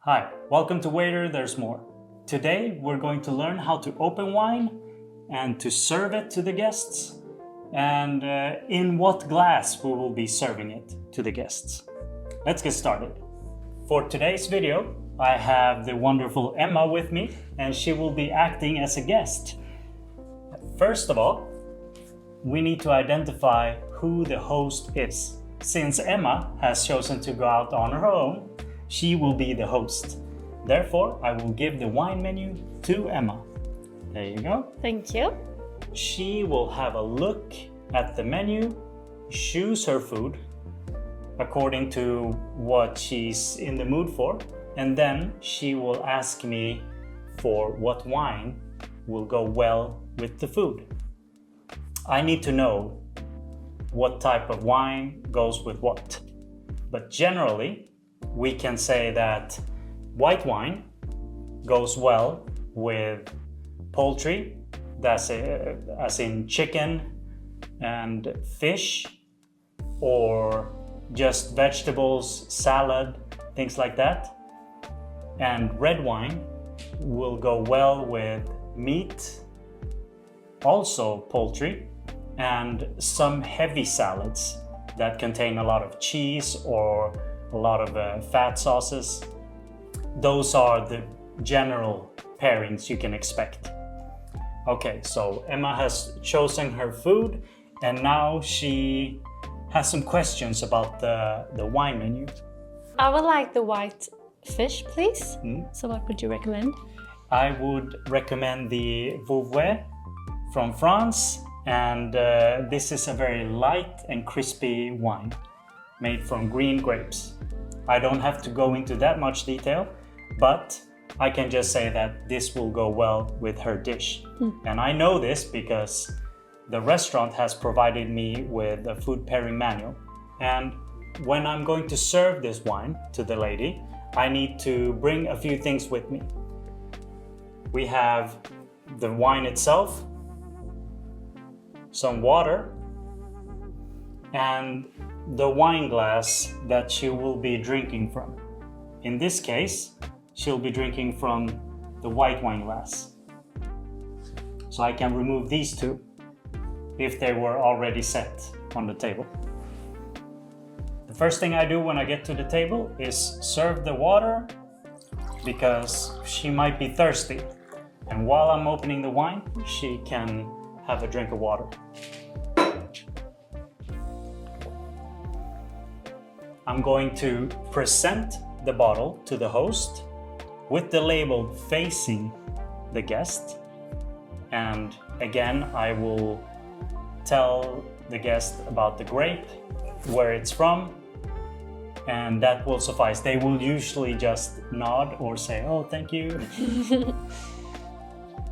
Hi, welcome to Waiter There's More. Today we're going to learn how to open wine and to serve it to the guests and in what glass we will be serving it to the guests. Let's get started. For today's video, I have the wonderful Emma with me and she will be acting as a guest. First of all, we need to identify who the host is. Since Emma has chosen to go out on her own, she will be the host. Therefore, I will give the wine menu to Emma. There you go. Thank you. She will have a look at the menu, choose her food according to what she's in the mood for, and then she will ask me for what wine will go well with the food. I need to know what type of wine goes with what. But generally, we can say that white wine goes well with poultry, that's as in chicken and fish, or just vegetables, salad, things like that. And red wine will go well with meat, also poultry, and some heavy salads that contain a lot of cheese or a lot of fat sauces. Those are the general pairings you can expect. Okay, so Emma has chosen her food and now she has some questions about the wine menu. I would like the white fish, please. So what would you recommend? I would recommend the Vouvray from France, and this is a very light and crispy wine made from green grapes. I don't have to go into that much detail, but I can just say that this will go well with her dish. And I know this because the restaurant has provided me with a food pairing manual. And when I'm going to serve this wine to the lady, I need to bring a few things with me. We have the wine itself, some water, and the wine glass that she will be drinking from. In this case, she'll be drinking from the white wine glass. So I can remove these two if they were already set on the table. The first thing I do when I get to the table is serve the water because she might be thirsty. And while I'm opening the wine, she can have a drink of water. I'm going to present the bottle to the host with the label facing the guest. And again, I will tell the guest about the grape, where it's from, and that will suffice. They will usually just nod or say, "Oh, thank you."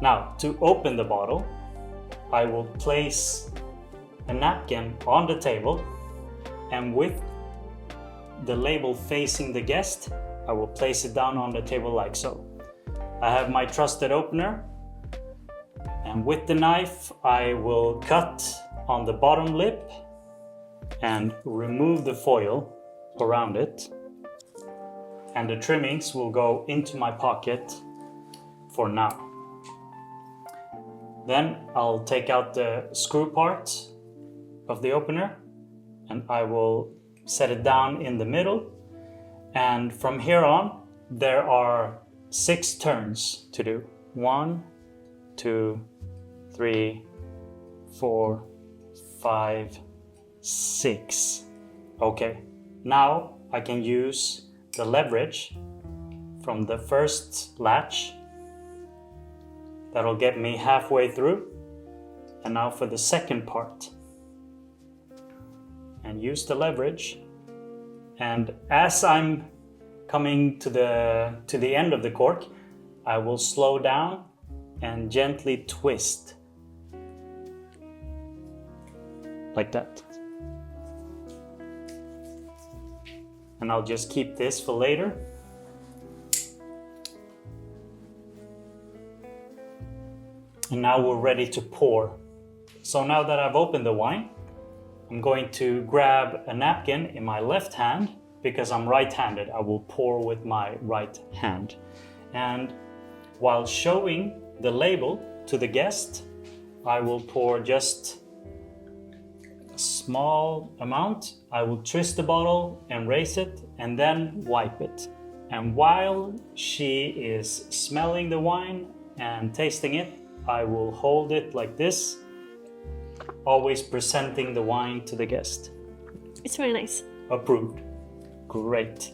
Now, to open the bottle, I will place a napkin on the table, and with the label facing the guest, I will place it down on the table like so. I have my trusted opener, and with the knife, I will cut on the bottom lip and remove the foil around it. And the trimmings will go into my pocket for now. Then I'll take out the screw part of the opener and I will set it down in the middle. And from here on, there are 6 turns to do. 1, 2, 3, 4, 5, 6. Okay, now I can use the leverage from the first latch. That'll get me halfway through. And now for the second part. And use the leverage. And as I'm coming to the end of the cork, I will slow down and gently twist. Like that. And I'll just keep this for later. And now we're ready to pour. So now that I've opened the wine, I'm going to grab a napkin in my left hand because I'm right-handed, I will pour with my right hand. And while showing the label to the guest, I will pour just a small amount. I will twist the bottle and raise it and then wipe it. And while she is smelling the wine and tasting it, I will hold it like this, always presenting the wine to the guest. It's very nice. Approved. Great.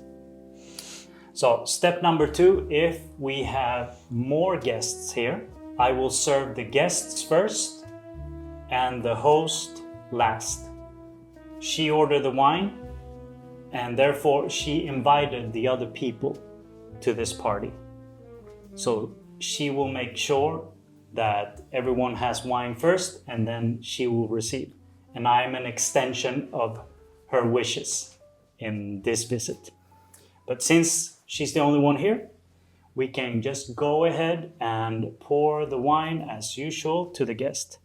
So step number 2, if we have more guests here, I will serve the guests first and the host last. She ordered the wine and therefore she invited the other people to this party. So she will make sure that everyone has wine first and then she will receive. And I am an extension of her wishes in this visit. But since she's the only one here, we can just go ahead and pour the wine as usual to the guest.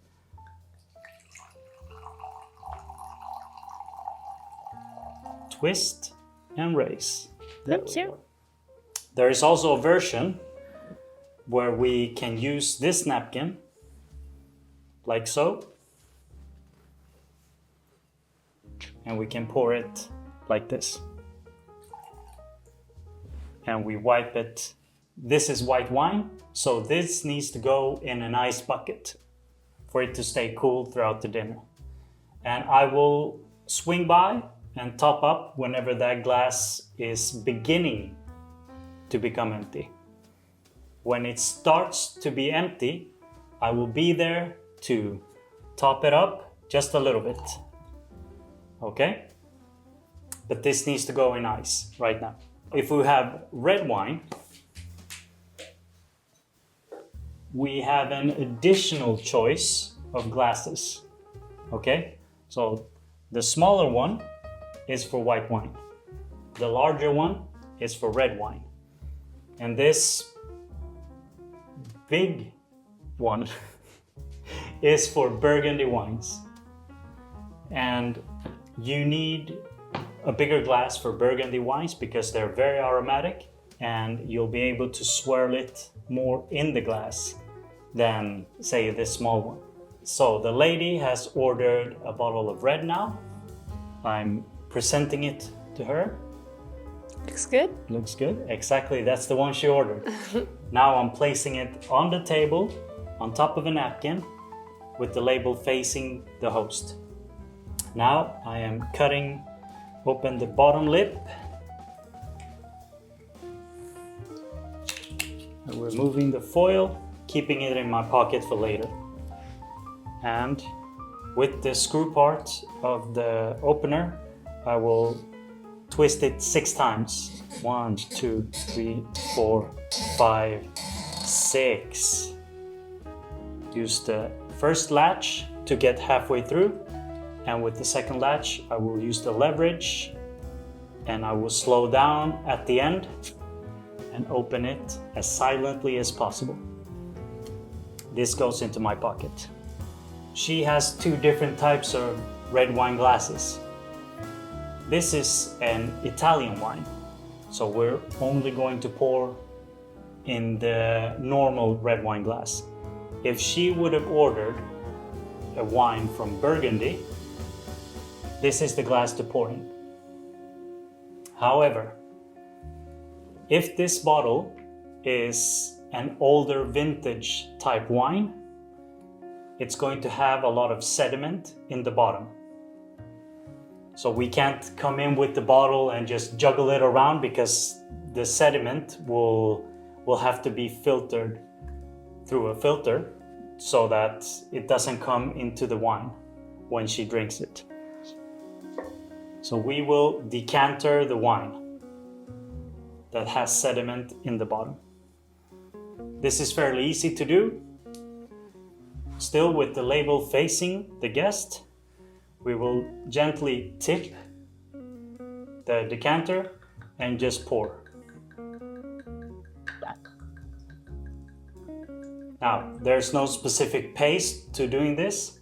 Twist and raise. Thank you. There is also a version where we can use this napkin, like so, and we can pour it like this. And we wipe it. This is white wine, so this needs to go in an ice bucket for it to stay cool throughout the dinner. And I will swing by and top up whenever that glass is beginning to become empty. When it starts to be empty, I will be there to top it up just a little bit. Okay? But this needs to go in ice right now. If we have red wine, we have an additional choice of glasses. Okay? So the smaller one is for white wine. The larger one is for red wine. And this big one is for Burgundy wines. And you need a bigger glass for Burgundy wines because they're very aromatic and you'll be able to swirl it more in the glass than, say, this small one. So the lady has ordered a bottle of red now. I'm presenting it to her. Looks good. Looks good. Exactly, that's the one she ordered. Now I'm placing it on the table, on top of a napkin, with the label facing the host. Now I am cutting open the bottom lip and removing the foil, keeping it in my pocket for later. And with the screw part of the opener, I will twist it 6 times. 1, 2, 3, 4, 5, 6. Use the first latch to get halfway through, and with the second latch I will use the leverage and I will slow down at the end and open it as silently as possible. This goes into my pocket. She has 2 different types of red wine glasses. This is an Italian wine, so we're only going to pour in the normal red wine glass. If she would have ordered a wine from Burgundy, this is the glass to pour in. However, if this bottle is an older vintage type wine, it's going to have a lot of sediment in the bottom. So we can't come in with the bottle and just juggle it around because the sediment will have to be filtered through a filter so that it doesn't come into the wine when she drinks it. So we will decanter the wine that has sediment in the bottom. This is fairly easy to do. Still, with the label facing the guest, we will gently tip the decanter and just pour. Now, there's no specific pace to doing this,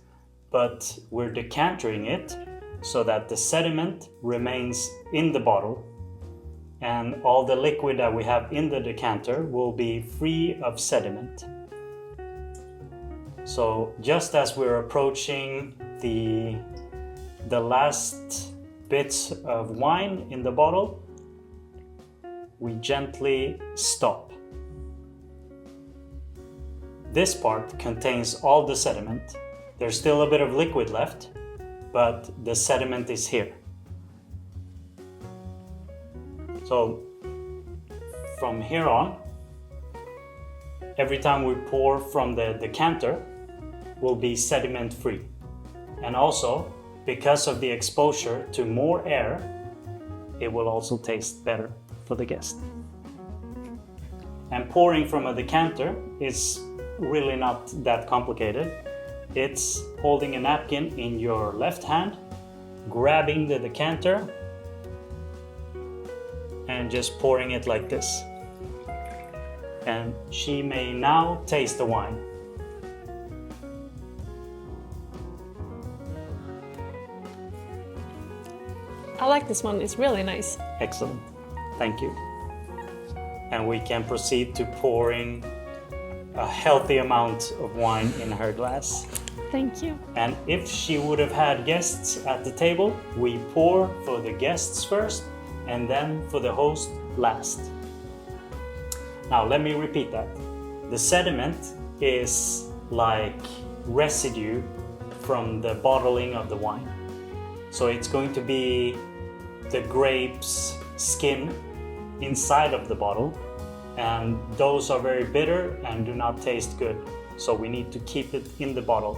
but we're decantering it so that the sediment remains in the bottle and all the liquid that we have in the decanter will be free of sediment. So just as we're approaching the last bits of wine in the bottle, we gently stop. This part contains all the sediment. There's still a bit of liquid left, but the sediment is here. So from here on, every time we pour from the decanter, will be sediment free. And also, because of the exposure to more air, it will also taste better for the guest. And pouring from a decanter is really not that complicated. It's holding a napkin in your left hand, grabbing the decanter, and just pouring it like this. And she may now taste the wine. I like this one, it's really nice. Excellent, thank you. And we can proceed to pouring a healthy amount of wine in her glass. Thank you. And if she would have had guests at the table, we pour for the guests first and then for the host last. Now let me repeat that. The sediment is like residue from the bottling of the wine. So it's going to be the grape's skin inside of the bottle, and those are very bitter and do not taste good. So we need to keep it in the bottle.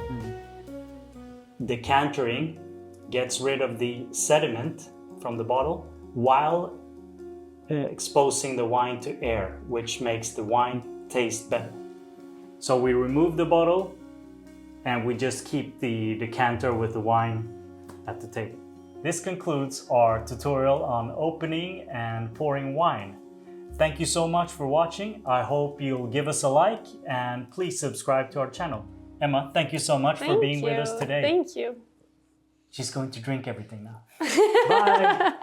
Decantering gets rid of the sediment from the bottle while exposing the wine to air, which makes the wine taste better. So we remove the bottle and we just keep the decanter with the wine at the table. This concludes our tutorial on opening and pouring wine. Thank you so much for watching. I hope you'll give us a like and please subscribe to our channel. Emma, thank you so much for being with us today. Thank you. She's going to drink everything now. Bye.